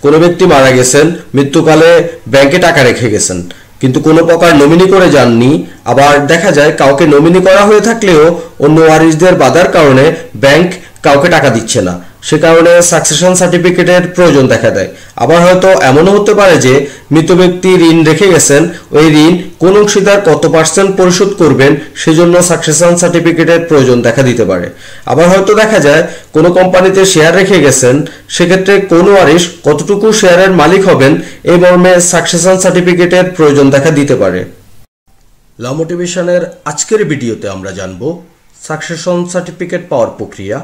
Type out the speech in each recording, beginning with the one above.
কোনো ব্যক্তি মারা গেছেন, মৃত্যুকালে ব্যাংকে টাকা রেখে গেছেন, কিন্তু কোনো প্রকার নমিনি করে যাননি। আবার দেখা যায় কাউকে নমিনি করা হয়ে থাকলেও অন্য ওয়ারিশদের বাধার কারণে ব্যাংক কাউকে টাকা দিচ্ছে না, সে কারণে সাকসেশন সার্টিফিকেটের প্রয়োজন দেখা দেয়। আবার হয়তো এমনও হতে পারে যে মৃত ব্যক্তি ঋণ রেখে গেছেন, ওই ঋণ কোন অংশীদার কত % পরিশোধ করবেন সেজন্য সাকসেশন সার্টিফিকেটের প্রয়োজন দেখা দিতে পারে। আবার হয়তো দেখা যায় কোনো কোম্পানিতে শেয়ার রেখে গেছেন, সেক্ষেত্রে কোন ওয়ারিশ কতটুকু শেয়ারের মালিক হবেন এই মর্মে সাকসেশন সার্টিফিকেটের প্রয়োজন দেখা দিতে পারে। ল মোটিভেশনের আজকের ভিডিওতে আমরা জানব সাকসেশন সার্টিফিকেট পাওয়ার প্রক্রিয়া,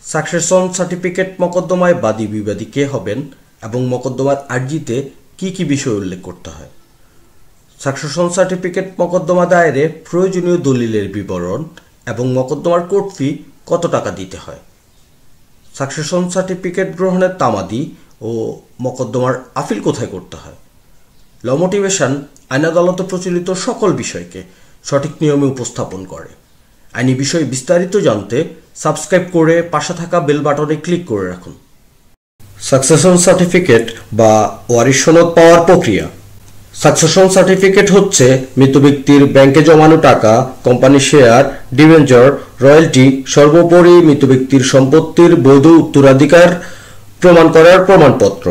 সাকসেশন সার্টিফিকেট মোকদ্দমায় বাদী বিবাদী কে হবেন এবং মোকদ্দমার আর্জিতে কি কি বিষয় উল্লেখ করতে হয়, সাকসেশন সার্টিফিকেট মোকদ্দমা দায়েরে প্রয়োজনীয় দলিলের বিবরণ এবং মোকদ্দমার কোর্ট ফি কত টাকা দিতে হয়, সাকসেশন সার্টিফিকেট গ্রহণের তামাদি ও মোকদ্দমার আপিল কোথায় করতে হয়। ল মোটিভেশন আইন আদালতে প্রচলিত সকল বিষয়কে সঠিক নিয়মে উপস্থাপন করে। আইনি বিষয় বিস্তারিত জানতে সাবস্ক্রাইব করে পাশে থাকা বেল বাটনে ক্লিক করে রাখুন। সাকসেশন সার্টিফিকেট বা ওয়ারিশ সনদ পাওয়ার প্রক্রিয়া। সাকসেশন সার্টিফিকেট হচ্ছে মৃত ব্যক্তির ব্যাংকে জমানো টাকা, কোম্পানি শেয়ার, ডিবেঞ্চার, রয়্যালটি, সর্বোপরি মৃত ব্যক্তির সম্পত্তির বৈধ উত্তরাধিকার প্রমাণ করার প্রমাণপত্র।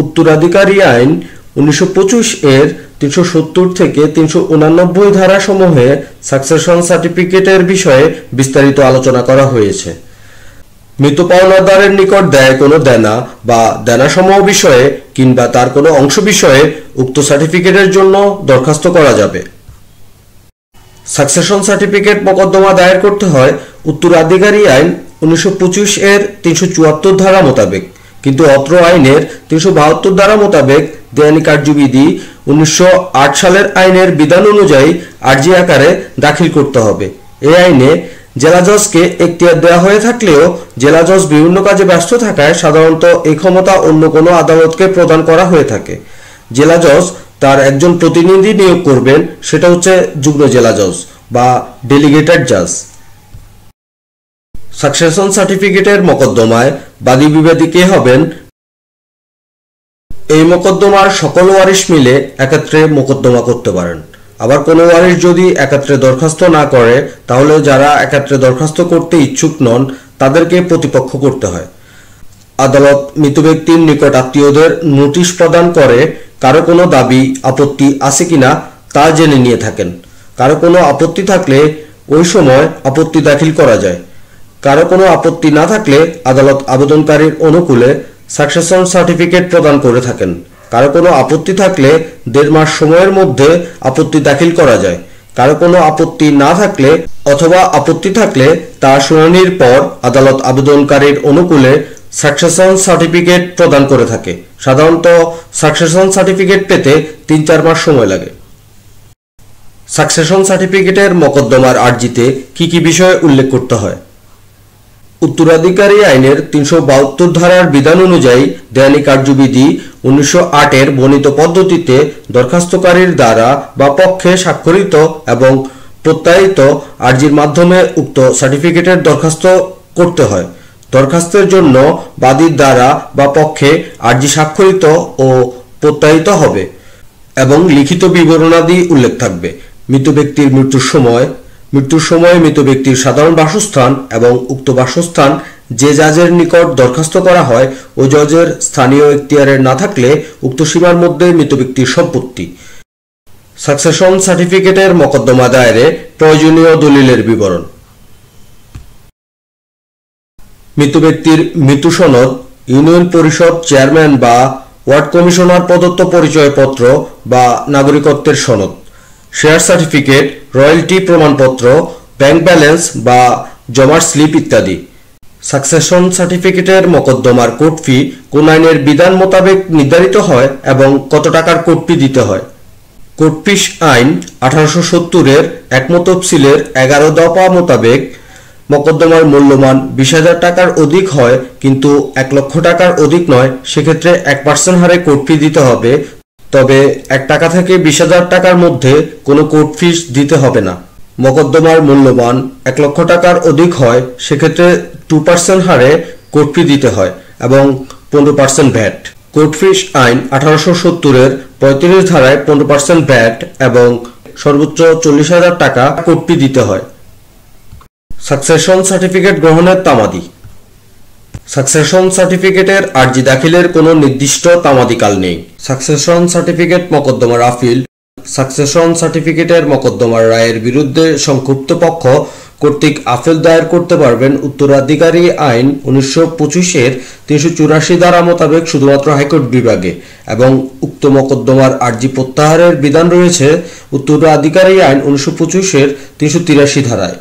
উত্তরাধিকারী আইন 1925 এর 370 থেকে 389 ধারাসমূহে সাকসেশন সার্টিফিকেটের বিষয়ে বিস্তারিত আলোচনা করা হয়েছে। মৃত পাওনাদারের নিকট দেয় কোনো দেনা বা দেনাসমূহ বিষয়ে কিংবা তার কোনো অংশ বিষয়ে উক্ত সার্টিফিকেটের জন্য দরখাস্ত করা যাবে। সাকসেশন সার্টিফিকেট মোকদ্দমা দায়ের করতে হয় উত্তরাধিকারী আইন 1925 এর 374 ধারা মোতাবেক, কিন্তু অত্র আইনের 372 ধারা মোতাবেক দেয়ানি কার্যবিধি 1908 সালের আইনের বিধান অনুযায়ী আর্জি আকারে দাখিল করতে হবে। এই আইনে জেলা জজকে এখতিয়ার দেওয়া হয়ে থাকলেও জেলা জজ বিভিন্ন কাজে ব্যস্ত থাকায় সাধারণত এই ক্ষমতা অন্য কোনো আদালতকে প্রদান করা হয়ে থাকে। জেলা জজ তার একজন প্রতিনিধি নিয়োগ করবেন, সেটা হচ্ছে যুগ্ম জেলা জজ বা ডেলিগেটেড জাজ। সাকসেশন সার্টিফিকেটের মোকদ্দমায় বাদী বিবাদী কে হবেন? এই মোকদ্দমার সকল ওয়ারিশ মিলে একত্রে মোকদ্দমা করতে পারেন। আবার কোনো ওয়ারিশ যদি একত্রে দরখাস্ত না করে তাহলে যারা একত্রে দরখাস্ত করতে ইচ্ছুক নন তাদেরকে প্রতিপক্ষ করতে হয়। আদালত মৃত ব্যক্তির নিকট আত্মীয়দের নোটিশ প্রদান করে কারো কোনো দাবি আপত্তি আছে কিনা তা জেনে নিয়ে থাকেন। কারো কোনো আপত্তি থাকলে ওই সময় আপত্তি দাখিল করা যায়। কারো কোনো আপত্তি না থাকলে আদালত আবেদনকারীর অনুকূলে সাকসেশন সার্টিফিকেট প্রদান করে থাকেন। কারো কোনো আপত্তি থাকলে 1.5 মাস সময়ের মধ্যে আপত্তি দাখিল করা যায়। কারো কোনো আপত্তি না থাকলে অথবা আপত্তি থাকলে তা শুনানির পর আদালত আবেদনকারীর অনুকূলে সাকসেশন সার্টিফিকেট প্রদান করে থাকে। সাধারণত সাকসেশন সার্টিফিকেট পেতে 3-4 মাস সময় লাগে। সাকসেশন সার্টিফিকেটের মোকদ্দমার আর্জিতে কি কি বিষয় উল্লেখ করতে হয়? উত্তরাধিকারী আইনের 372 ধারার বিধান অনুযায়ী দেয়ানি কার্যবিধি 1908 এর বর্ণিত পদ্ধতিতে দরখাস্তকারীর দ্বারা বা পক্ষে স্বাক্ষরিত এবং প্রত্যায়িত আর্জির মাধ্যমে উক্ত সার্টিফিকেটের দরখাস্ত করতে হয়। দরখাস্তের জন্য বাদীর দ্বারা বা পক্ষে আর্জি স্বাক্ষরিত ও প্রত্যায়িত হবে এবং লিখিত বিবরণাদি উল্লেখ থাকবে। মৃত ব্যক্তির মৃত্যুর সময় মৃত ব্যক্তির সাধারণ বাসস্থান এবং উক্ত বাসস্থান যে জজের নিকট দরখাস্ত করা হয় ও জজের স্থানীয় এখতিয়ারে না থাকলে উক্ত সীমার মধ্যে মৃত ব্যক্তির সম্পত্তি। সাকসেশন সার্টিফিকেটের মোকদ্দমা দায়েরে প্রয়োজনীয় দলিলের বিবরণ। মৃত ব্যক্তির মৃত্যু সনদ, ইউনিয়ন পরিষদ চেয়ারম্যান বা ওয়ার্ড কমিশনার প্রদত্ত পরিচয়পত্র বা নাগরিকত্বের সনদ, শেয়ার সার্টিফিকেট, রয়্যালটি প্রমাণপত্র, ব্যাংক ব্যালেন্স বা জমার স্লিপ ইত্যাদি। সাকসেশন সার্টিফিকেটের মোকদ্দমার কোর্ট ফি কোন আইনের বিধান মোতাবেক নির্ধারিত হয় এবং কত টাকার কোর্ট ফি দিতে হয়? কোর্ট ফি আইন 1870 এর একমত তফসিলের 11 দফা মোতাবেক মোকদ্দমার মূল্যমান 20,000 টাকার অধিক হয় কিন্তু 1 লক্ষ টাকার অধিক নয়, সেক্ষেত্রে 1% হারে কোর্ট ফি দিতে হবে। তবে 1 টাকা থেকে 20,000 টাকার মধ্যে কোনো কোর্ট ফি দিতে হবে না। মোকদ্দমার মূল্যমান 1 লক্ষ টাকার অধিক হয়, সেক্ষেত্রে 2% হারে কোর্ট ফি দিতে হয় এবং 15% ভ্যাট। কোড ফিস আইন 1870-এর 35 ধারায় 15% ভ্যাট এবং সর্বোচ্চ 40,000 টাকা কোর্টটি দিতে হয়। সাকসেশন সার্টিফিকেট গ্রহণের তামাদি। সাকসেশন সার্টিফিকেটের আর্জি দাখিলের কোনো নির্দিষ্ট তামাদিকাল নেই। সাকসেশন সার্টিফিকেট মোকদ্দমার আপিল সাকসেশন সার্টিফিকেটের মোকদ্দমার রায়ের বিরুদ্ধে সংক্ষুব্ধ পক্ষ কর্তৃক আপিল দায়ের করতে পারবেন উত্তরাধিকারী আইন 1925-এর 384 ধারা মোতাবেক শুধুমাত্র হাইকোর্ট বিভাগে, এবং উক্ত মোকদ্দমার আর্জি প্রত্যাহারের বিধান রয়েছে উত্তরাধিকারী আইন 1925-এর 383 ধারায়।